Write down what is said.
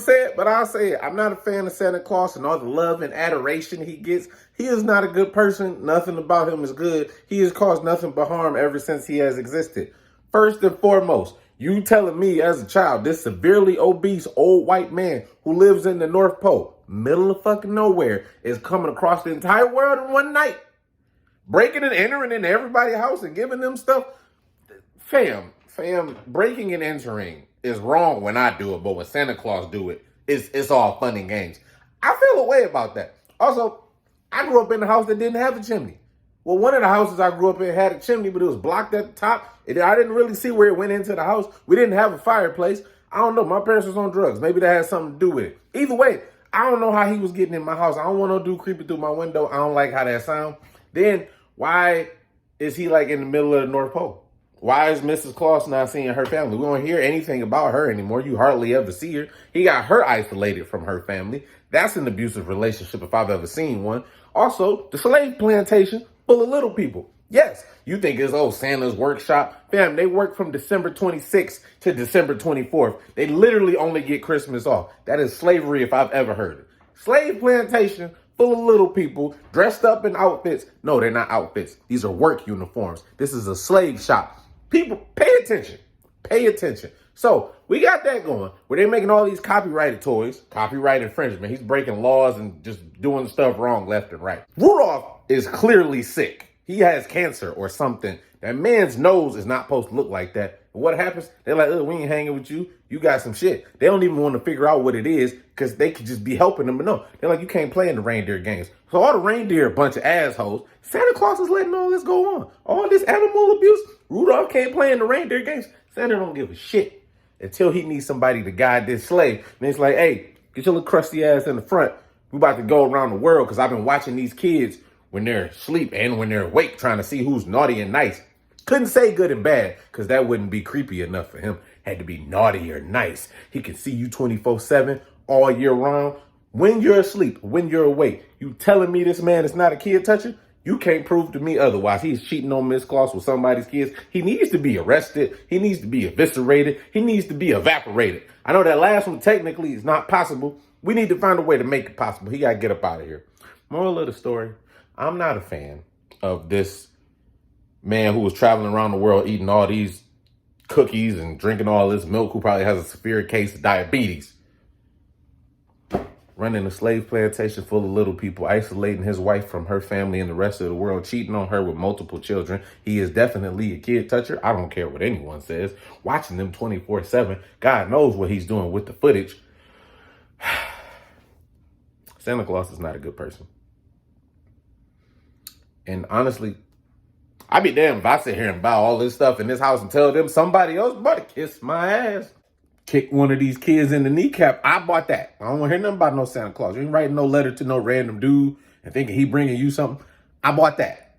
to say it, but I'll say it. I'm not a fan of Santa Claus and all the love and adoration he gets. He is not a good person. Nothing about him is good. He has caused nothing but harm ever since he has existed. First and foremost, you telling me as a child, this severely obese old white man who lives in the North Pole, middle of fucking nowhere, is coming across the entire world in one night, breaking and entering into everybody's house and giving them stuff? Fam, breaking and entering is wrong when I do it, but when Santa Claus do it, it's all fun and games. I feel a way about that. Also, I grew up in a house that didn't have a chimney. Well, one of the houses I grew up in had a chimney, but it was blocked at the top. I didn't really see where it went into the house. We didn't have a fireplace. I don't know. My parents was on drugs. Maybe that had something to do with it. Either way, I don't know how he was getting in my house. I don't want no dude creeping through my window. I don't like how that sounds. Then, why is he like in the middle of the North Pole? Why is Mrs. Claus not seeing her family? We don't hear anything about her anymore. You hardly ever see her. He got her isolated from her family. That's an abusive relationship if I've ever seen one. Also, the slave plantation full of little people. Yes, you think it's, Santa's workshop. Fam, they work from December 26th to December 24th. They literally only get Christmas off. That is slavery if I've ever heard it. Slave plantation full of little people dressed up in outfits. No, they're not outfits. These are work uniforms. This is a slave shop. People, pay attention. Pay attention. So we got that going where they're making all these copyrighted toys, copyright infringement. He's breaking laws and just doing stuff wrong left and right. Rudolph is clearly sick. He has cancer or something. That man's nose is not supposed to look like that. And what happens? They're like, we ain't hanging with you. You got some shit. They don't even want to figure out what it is because they could just be helping them. But no, they're like, you can't play in the reindeer games. So all the reindeer are a bunch of assholes. Santa Claus is letting all this go on. All this animal abuse. Rudolph can't play in the reindeer games. Santa don't give a shit until he needs somebody to guide this sleigh. And it's like, hey, get your little crusty ass in the front. We about to go around the world because I've been watching these kids when they're asleep and when they're awake trying to see who's naughty and nice. Couldn't say good and bad because that wouldn't be creepy enough for him. Had to be naughty or nice. He can see you 24/7 all year round. When you're asleep, when you're awake, you telling me this man is not a kid toucher? You can't prove to me otherwise. He's cheating on Miss Claus with somebody's kids. He needs to be arrested. He needs to be eviscerated. He needs to be evaporated. I know that last one technically is not possible. We need to find a way to make it possible. He got to get up out of here. Moral of the story, I'm not a fan of this man who was traveling around the world eating all these cookies and drinking all this milk, who probably has a severe case of diabetes. Running a slave plantation full of little people, isolating his wife from her family and the rest of the world, cheating on her with multiple children. He is definitely a kid toucher. I don't care what anyone says. Watching them 24/7. God knows what he's doing with the footage. Santa Claus is not a good person. And honestly, I'd be damned if I sit here and buy all this stuff in this house and tell them somebody else about to kiss my ass. Kick one of these kids in the kneecap. I bought that. I don't want to hear nothing about no Santa Claus. You ain't writing no letter to no random dude and thinking he bringing you something. I bought that.